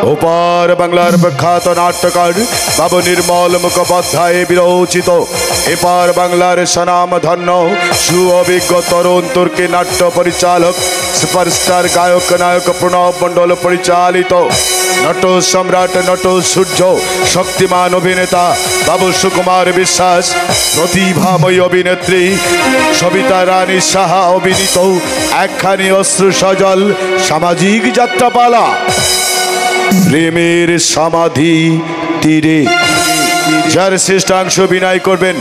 ওপার বাংলার বিখ্যাত নাট্যকার বাবু নির্মল মুখোপাধ্যায় বিরচিত, এপার বাংলার স্বনামধন্য সুঅভিজ্ঞ তরুণ তুর্কি নাট্য পরিচালক সুপারস্টার গায়ক নায়ক প্রণব মণ্ডল পরিচালিত নট সম্রাট নট সূর্য শক্তিমান অভিনেতা বাবু সুকুমার বিশ্বাস, প্রতিভাময়ী অভিনেত্রী সবিতা রানী সাহা অভিনীত একখানি অশ্রু সজল সামাজিক যাত্রাপালা প্রেমের সমাধি তীরে, যার শ্রেষ্ঠাংশ অভিনয় করবেন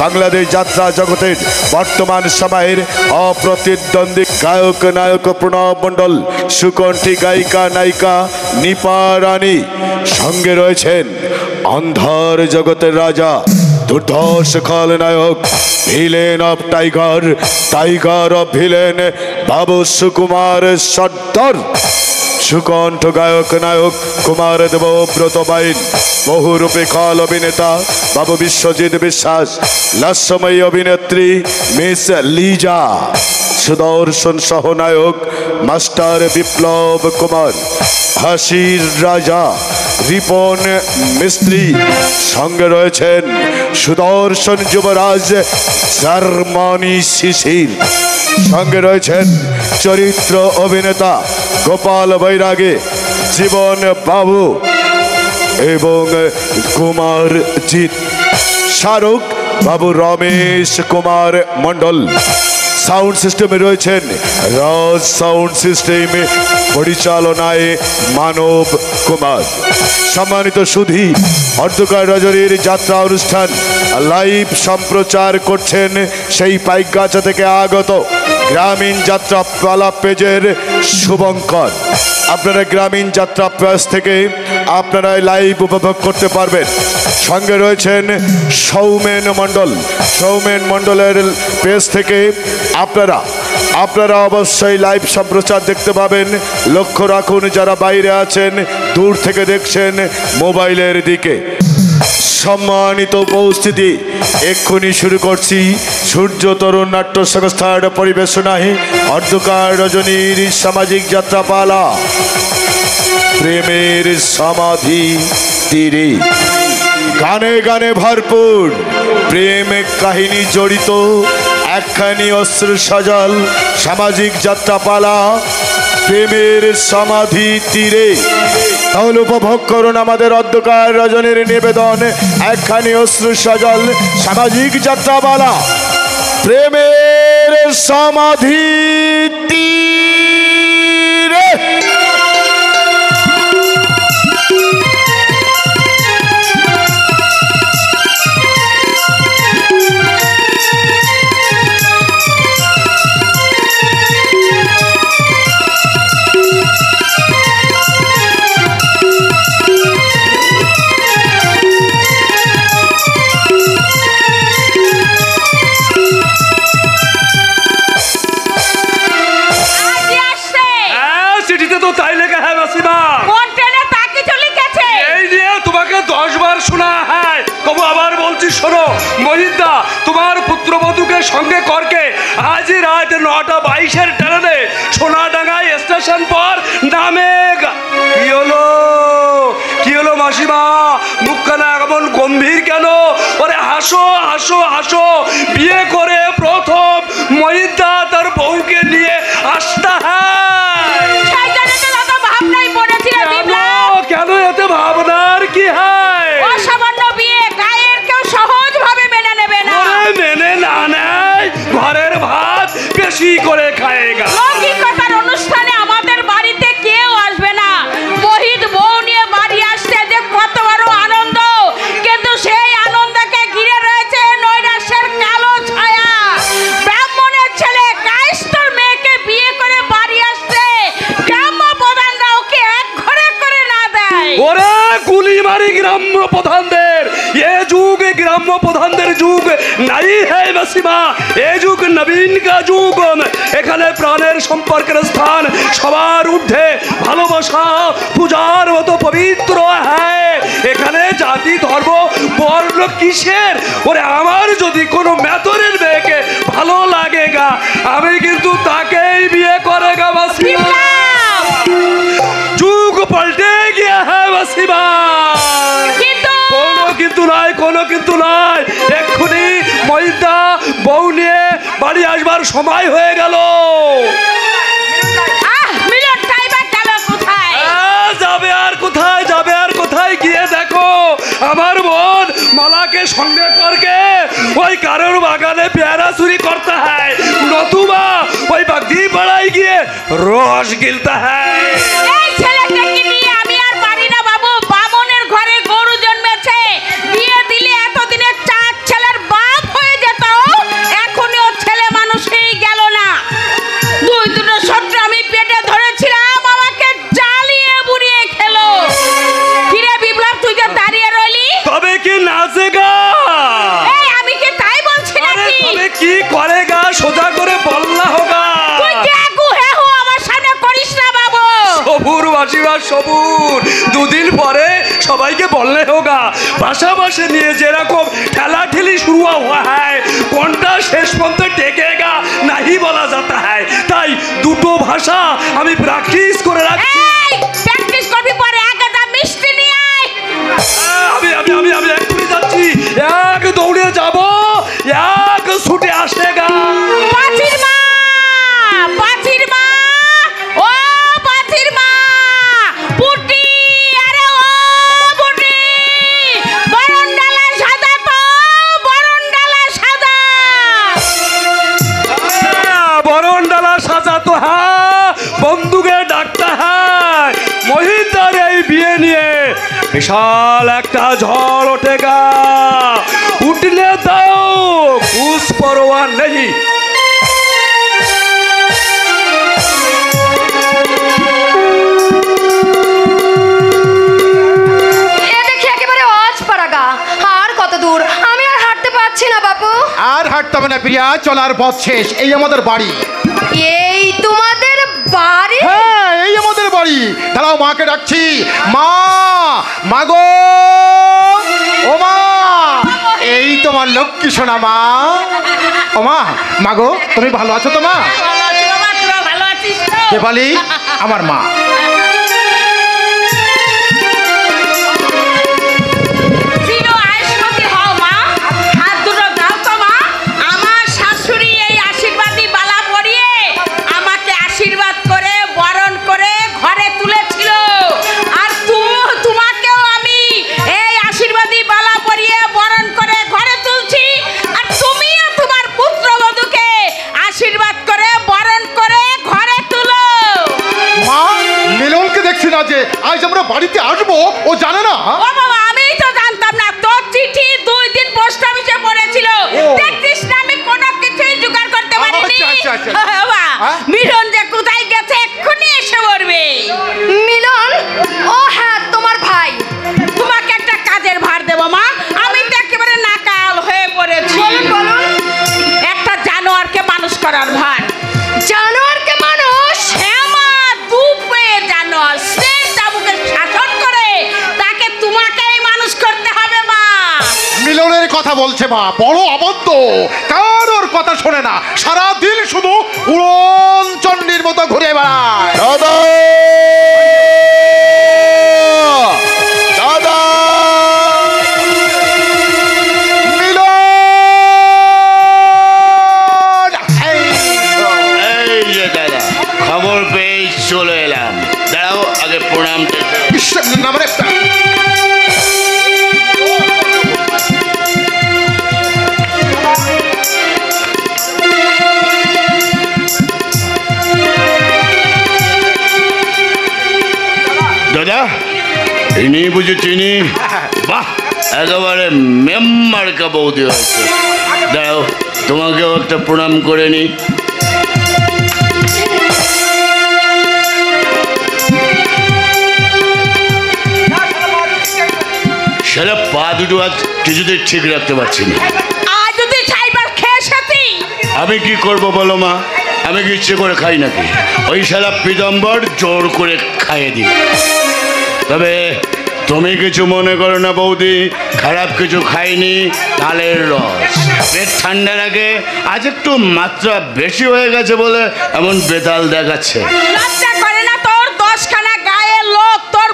বাংলাদেশ যাত্রা জগতের বর্তমান সময়ের অপ্রতিদ্বন্দ্বী গায়ক নায়ক প্রণব মণ্ডল, সুকণ্ঠী গায়িকা নায়িকা নিপা রানী, সঙ্গে রয়েছেন অন্ধার জগতের রাজা দুর্ধর্ষ খলনায়ক villain of tiger, tiger of villain বাবু সুকুমার সর্দার, সুকণ্ঠ গায়ক নায়ক কুমার দেবব্রত বাইন, বহুরূপী খল অভিনেতা বাবু বিশ্বজিৎ বিশ্বাস, লাস্যময়ী অভিনেত্রী মিস লিজা, সুদর্শন সহনায়ক মাস্টার বিপ্লব কুমার, হাসির রাজা রিপন মিস্ত্রি, সঙ্গে রয়েছেন সুদর্শন যুবরাজ জার্মানি শিশির, সঙ্গে রয়েছেন চরিত্র অভিনেতা গোপাল বৈরাগী, জীবন বাবু এবং কুমার জিৎ, শাহরুখ বাবু রমেশ কুমার মণ্ডল। সাউন্ড সিস্টেমে রয়েছেন রাজ সাউন্ড সিস্টেমে পরিচালনায় মানব কুমার। সম্মানিত সুধী, অর্ধকার রজনীর যাত্রা অনুষ্ঠান লাইভ সম্প্রচার করছেন সেই পাইকগাছা থেকে আগত গ্রামীণ যাত্রা পালা পেজের শুভঙ্কর। আপনারা গ্রামীণ যাত্রা পেজ থেকে আপনারা লাইভ উপভোগ করতে পারবেন। সঙ্গে রয়েছেন সৌমেন মণ্ডল, সৌমেন মণ্ডলের পেজ থেকে আপনারা অবশ্যই লাইভ সম্প্রচার দেখতে পাবেন। লক্ষ্য রাখুন যারা বাইরে আছেন, দূর থেকে দেখছেন মোবাইলের দিকে। সম্মানিত উপস্থিতি, এক্ষুনি শুরু করছি সূর্য তরুণ নাট্য সংস্থার পরিবেশনায় অর্ধকার রজনীর সামাজিক যাত্রাপালা প্রেমের সমাধি তীরে। গানে গানে ভরপুর প্রেম কাহিনী জড়িত একখানি অশ্রু সজল সামাজিক যাত্রাপালা প্রেমের সমাধি তীরে। তাহলে উপভোগ করুন আমাদের অর্ধকার রজনীর নিবেদন একখানি অশ্রু সজল সামাজিক যাত্রাপালা প্রেমের সমাধি তীরে। শোনো মহিন্দা, তোমার পুত্রবধূকে সঙ্গে করকে আজ রাত 9:22 ট্রেনে সোনাডাঙ্গায় স্টেশন পর নামে। কি হলো মাসিমা, মুখখানা এমন গম্ভীর কেন? ওরে হাসো হাসো হাসো, বিয়ে করে প্রথম মহিন্দা তার বউকে নিয়ে আসতে হয়। কেন এতে ভাবনার কি হয়? মেনে না নেয় ঘরের ভাত বেশি করে খায়গা। লৌকিকতার অনুষ্ঠানে আমাদের বাড়িতে কেউ আসবে না। মোহিত বউ নিয়ে বাড়ি আসছে যে কত বড় আনন্দ, কিন্তু সেই আনন্দকে ঘিরে রয়েছে নৈরাশ্যের কালো ছায়া। ব্রাহ্মণের ছেলে কায়স্থর মেয়েকে বিয়ে করে বাড়ি আসছে, গ্রাম্য প্রধানরা ওকে এক ঘরে করে না দেয়। ওরে গুলি মারি গ্রাম্য প্রধানদের, এ যুগ গ্রাম্য প্রধানদের যুগ নাই হে মাসিমা, এ যুগ নবীন কা যুগ। এখানে প্রাণের সম্পর্কের স্থান সবার ঊর্ধ্বে, ভালোবাসা পূজার মতো পবিত্র হ্যাঁ। এখানে জাতি ধর্ম বর্ণ কিসের? ওরে আমার যদি কোনো মেতরের মেয়েকে ভালো লাগে গা, আমি কিন্তু তাকেই বিয়ে করে গা মাসিমা। যুগ पलटे गया है मासीमा কোনো কিন্তু নাই এক্ষুনি মহিদা বউ নিয়ে বাড়ি আসবার সময় হয়ে গেল যাবে আর কোথায় গিয়ে দেখো আমার বোন মালাকে সঙ্গে করকে ওই কারোর বাগানে পেয়ারা চুরি করতে হয় নতুবা ওই বাগদি পাড়ায় গিয়ে রস গিলতে হয় সোজা করে বললা হোগা সবুর দুদিন পরে সবাইকে বললে হোগা ভাষা ভাষে নিয়ে যেরকম ঠেলা ঠেলি শুরু हुआ है কোনটা শেষ পর্যন্ত টেকেগা নাহি বলা যাতা है তাই দুটো ভাষা আমি প্র্যাকটিস করে রাখছি প্র্যাকটিস করবি পরে আগে যা মিষ্টি নিয়ে আয় আমি এক্ষুনি যাচ্ছি এক দৌড়ে যাব এক ছুটে আসেগা পাঁচির মা ও পাঁচির মা পুটি আরে ও পুটি বরণডালা সাদা তো বরণডালা সাদা হ্যাঁ বন্ধুকে ডাকতে হয় মহিদার এই বিয়ে নিয়ে বিশাল একটা ঝড় ওঠেগা উঠলে দাও খুশ পরোয়া নেই আর হাঁটতে হবে না প্রিয়া চলার পথ শেষ এই আমাদের বাড়ি এই তোমাদের বাড়ি হ্যাঁ এই আমাদের বাড়ি দাঁড়াও মাকে ডাকছি মা মাগো ও মা এই তোমার লক্ষ্মী সোনা মা ও মা মাগো তুমি ভালো আছো তো মা শেফালি আমার মা যে আজ আমরা বাড়িতে আসবো ও জানে না ও বাবা আমিই তো জানতাম না তোর চিঠি 2 দিন পোস্ট অফিসে পড়েছিল দেখছিস না আমি কোনো কিছুই জোগাড় করতে পারিনি বাবা মিলন যে কোথায় গেছে এক্ষুনি এসে পড়বে মিলন ও হ্যাঁ তোমার ভাই তোমাকে একটা কাজের ভার দেব মা আমি তো একেবারে নাকাল হয়ে পড়েছি বলুন একটা জানোয়ারকে মানুষ করার ভার জানোয়ারকে মানুষ হ্যাঁ মা দুপে জানোয়ার শাসন করে তাকে তোমাকেই মানুষ করতে হবে মা মিলনের কথা বলছে মা বড় অবদ্ধ কারোর কথা শোনে না সারা দিন শুধু উড়ন চণ্ডীর মতো ঘুরে বেড়ায় দাদা দাদা মিলন এই যে দাদা খবর পেয়ে চলে এলাম দাঁড়াও আগে প্রণাম নামে দাদা ইনি বুঝে চিনি বাহ একেবারে মেম্মার্কা বৌদি হয়েছে দাঁড়াও তোমাকেও একটা প্রণাম করে নি সেটা পা দুটো আজ কিছুতেই ঠিক রাখতে পারছি না আমি কি করব বলো মা আমি কি ইচ্ছে করে খাই নাকি ওই শালা পিতাম্বর জোর করে খাইয়ে দিই তবে তুমি কিছু মনে করো না বৌদি খারাপ কিছু খাইনি তালের রস পেট ঠান্ডা লাগে আজ একটু মাত্রা বেশি হয়ে গেছে বলে এমন বেতাল দেখাচ্ছে লজ্জা করে না তোর 10খানা গায়ের লোক তোর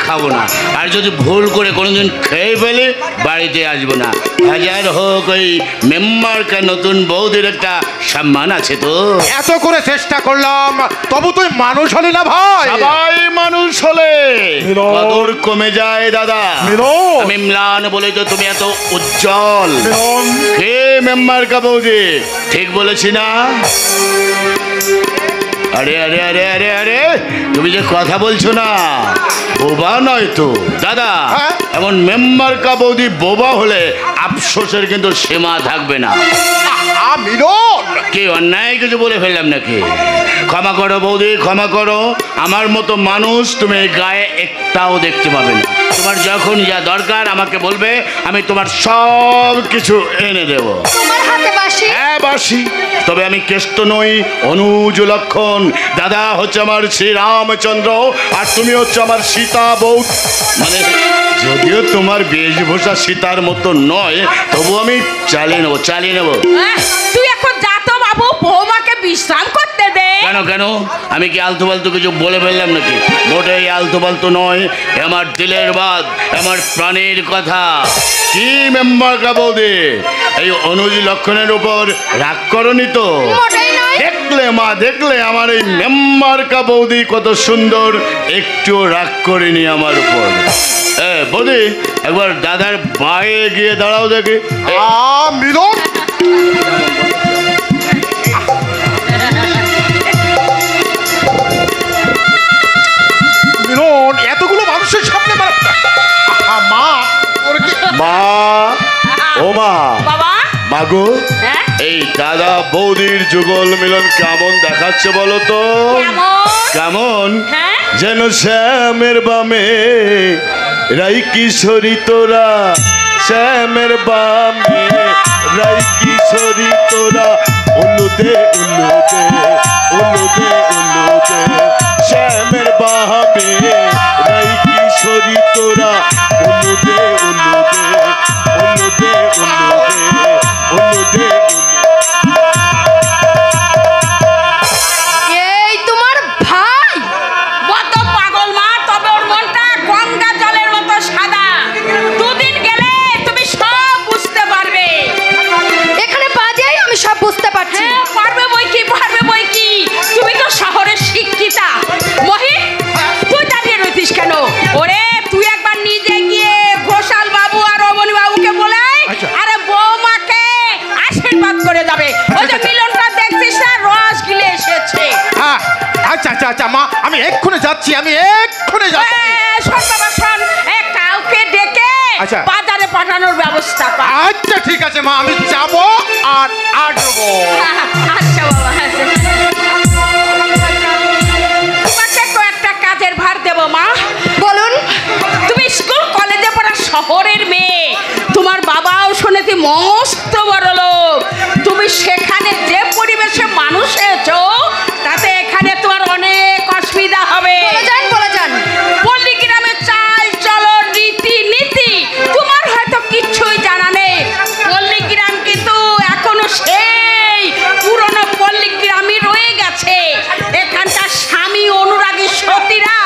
খাবো না, আর যদি ভুল করে কোনোদিন খেয়ে ফেলে বাড়িতে আসবো না। হাজার হোক ওই মেম্বারকে নতুন বৌদির একটা সম্মান আছে তো। এত করে চেষ্টা করলাম, তবু তুই মানুষ হলি না ভাই। সবাই মানুষ হলে মিলন। কদর কমে যায় দাদা। মিলন। আমি ম্লান বলে তো তুমি এত উজ্জ্বল। মিলন। কে মেম্বার কা বৌদি, ঠিক বলেছি না? আরে আরে আরে আরে আরে, তুমি যে কথা বলছো না, বোবা নয় তো দাদা। হ্যাঁ? এমন মেম্বার কা বৌদি বোবা হলে আফসোসের কিন্তু সীমা থাকবে না। মিলন, কি অন্যায় কিছু বলে ফেললাম নাকি? ক্ষমা করো বৌদি, ক্ষমা করো। আমার মতো মানুষ তুমি এই গায়ে একটাও দেখতে পাবে না। তোমার যখন যা দরকার আমাকে বলবে, আমি তোমার সব কিছু এনে দেব। তোমার হাতে বাসি। হ্যাঁ বাসি, তবে আমি কেষ্ট নই, অনুজ লক্ষণ। দাদা হচ্ছে আমার শ্রীরামচন্দ্র, আর তুমি হচ্ছে আমার সীতা বৌ। মানে যদিও তোমার বেশভূষা সীতার মতো নয়, তবু আমি চালিয়ে নেবো, চালিয়ে নেবো। তুই এখন যা তো বাবু, বৌমাকে বিশ্রাম করতে দে। কেন কেন, আমি কি আলতু ফালতু কিছু বলে ফেললাম নাকি? মোটেই আলতু ফালতু নয়, আমার দিলের বাদ, আমার প্রাণের কথা। কি মেম্বার কা বৌদি, এই অনুজ লক্ষণের উপর রাগ করনি তো? মোটেই নয়। দেখলে মা, দেখলে আমার এই মেম্বার কা বৌদি কত সুন্দর, একটু রাগ করেনি আমার উপর। বৌদি, একবার দাদার বায়ে গিয়ে দাঁড়াও দেখি। মিলন, মিলন, এতগুলো মানুষের সামনে মা, ওর কি মা, ও মা, বাবা। মাগো, হ্যাঁ? এই দাদা বৌদির যুগল মিলন কেমন দেখাচ্ছে বলো তো? কেমন? কেমন? হ্যাঁ? যেন শ্যামের বামে রাই কিশোরী তোরা, শ্যামের বামে রাই কিশোরী তোরা, উলুদে উলুদে উলুদে উলুদে, শ্যামের বামে রাই কিশোরী তোরা, উলুদে উলুদে উলুদে উলুদে উলুদে। এই তোমার ভাই। বড্ড পাগল মা, তবে ওর মনটা গঙ্গা জলের মতো সাদা। দুদিন গেলে তুমি সব বুঝতে পারবে। এখানে পা দিয়েই আমি সব বুঝতে পারছি। হ্যাঁ, পারবে বই কি, পারবে বই কি। তুমি তো শহরের শিক্ষিতা। মহি, তুই দাঁড়িয়ে রইতিস কেন? ওরে, তুই একবার নিজে গিয়ে ঘোষাল বাবু আর রমণী বাবুকে বলে আচ্ছা। আরে বৌমাকে আশীর্বাদ করে যাবে। ওই যে মিলনটা দেখছিস না, রস গিলে এসেছে। হ্যাঁ, আচ্ছা আচ্ছা আচ্ছা মা, আমি এক্ষুনি যাচ্ছি, আমি এক্ষুনি যাচ্ছি। শোন বাবা শোন, কাউকে ডেকে আচ্ছা। বাজারে পাঠানোর ব্যবস্থা কর। আচ্ছা ঠিক আছে মা, আমি যাব আর আসবো। আচ্ছা বাবা। তোমাকে কয়েকটা কাজের ভার দেবো মা। বলুন। তুমি স্কুল কলেজে পড়া শহরের মেয়ে, তোমার বাবাও শুনেছি মস্ত বড় লোক। তুমি সেখানে যে পরিবেশে মানুষ হয়েছো, তাতে এখানে তোমার অনেক অসুবিধা হবে। বলে যান, বলে যান। পল্লী গ্রামে চাল চলন রীতি নীতি তোমার হয়তো কিচ্ছুই জানা নেই। পল্লী গ্রাম কিন্তু এখনো সেই পুরনো পল্লী গ্রামই রয়ে গেছে। এখানকার স্বামী অনুরাগী সতীরা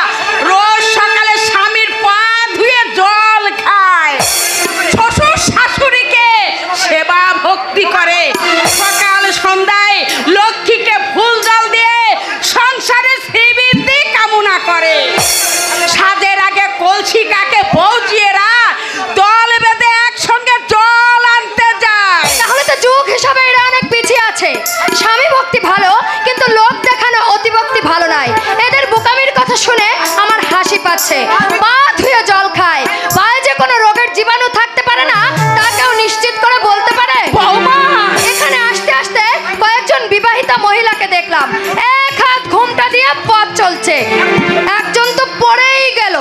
রোজ সকালে স্বামীর পা ধুয়ে জল খায়, শ্বশুর শাশুড়িকে সেবা ভক্তি করে, সকাল সন্ধ্যায় লক্ষ্মীকে ফুল জল দিয়ে সংসারে শ্রীবৃদ্ধি কামনা করে। সাজের আগে কলসি কাকে পৌঁছিয়েরা দল বেঁধে একসঙ্গে জল আনতে যায়। তাহলে তো যুগ হিসাবে এরা অনেক পিছিয়ে আছে। স্বামী ভক্তি ভালো, কিন্তু লোক দেখানো অতিভক্তি ভালো নয়। এদের বোকামির কথা শুনে আমার হাসি পাচ্ছে। পা ধুয়ে জল খায়, পায়ে যে কোনো রোগের জীবাণু থাকতে পারে না, তা কেউ নিশ্চিত করে বলতে পারে? বৌমা! এখানে আসতে আসতে কয়েকজন বিবাহিতা মহিলাকে দেখলাম, এক হাত ঘুমটা দিয়ে পথ চলছে। একজন তো পড়েই গেল।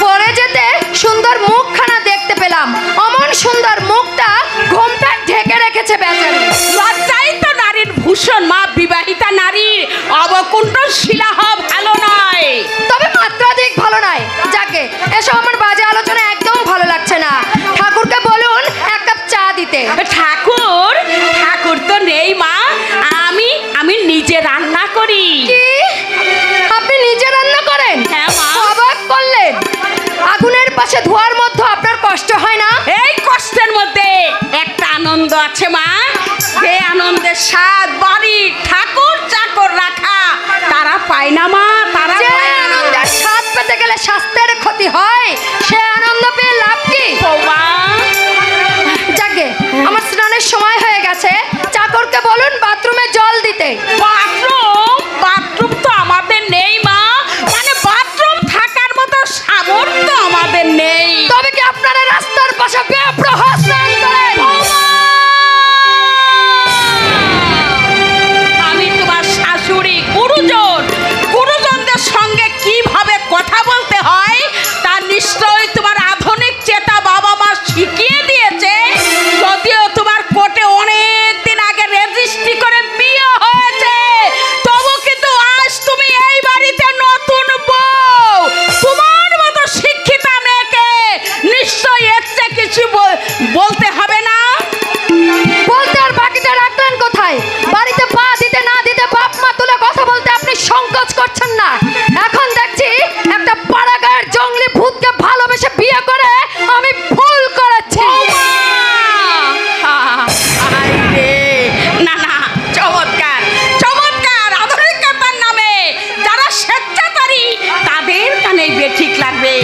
পড়ে যেতে সুন্দর মুখখানা দেখতে পেলাম, অমন সুন্দর মুখটা ঘুমটা ঢেকে রেখেছে বেচারি। লজ্জাই তো নারীর ভূষণ মা। বিবাহিতা নারীর অবকুণ্ঠ শিলা হওয়া ভালো নয়। তবে মাত্রাধিক ভালো নয়। যাকে এসব আমার বাজে আলোচনা একদম ভালো লাগছে না। ঠাকুরকে বলুন এক কাপ চা দিতে। ঠাকুর? ঠাকুর তো নেই মা। আমি নিজে রান্না করি। কি? আপনি নিজে রান্না করেন? হ্যাঁ মা। অবাক করলেন। চারপাশে ধোয়ার মধ্যে আপনার কষ্ট হয় না? এই কষ্টের মধ্যে একটা আনন্দ আছে মা, যে আনন্দের স্বাদ বাড়ি ঠাকুর চাকর রাখা তারা পায় না মা, তারা যে পায় না। আনন্দের স্বাদ পেতে গেলে স্বাস্থ্যের ক্ষতি হয়, সে আনন্দ পেয়ে লাভ কি? বৌমা, যাকে আমার স্নানের সময় হয়ে গেছে, চাকরকে বলুন বাথরুমে জল দিতে। বাথরুম তো আমাদের নেই মা, মানে বাথরুম থাকার মতো সামর্থ্য আমাদের নেই। তবে কি আপনারা রাস্তার পাশে বেপ্রহর স্নান করেন? আমি তোমার শাশুড়ি, গুরুজনদের সঙ্গে কিভাবে কথা বলতে হয় তা নিশ্চয়ই তোমার আধুনিক চেতা বাবা মা শিখিয়ে দিয়েছে। যদিও তোমার কোর্টে অনেক দিন আগে রেজিস্ট্রি করে বিয়ে হয়েছে, তবু কিন্তু আজ তুমি এই বাড়িতে নতুন বউ। তোমার মতো শিক্ষিতা মেয়েকে নিশ্চয়ই এর চেয়ে কিছু বলতে হবে না। বলতে আর বাকিটা রাখলেন কোথায়? বাড়িতে পা দিতে না দিতে বাপ মা তুলে কথা বলতে আপনি সংকোচ করছেন না। এখন দেখছি একটা পাড়াগাঁয়ের জঙ্গলি ভূতকে ভালোবেসে বিয়ে করে আমি ভুল করেছি। না না, চমৎকার চমৎকার। আধুনিকতার নামে যারা স্বেচ্ছাচারী তাদের কানে বেঠিক লাগবে।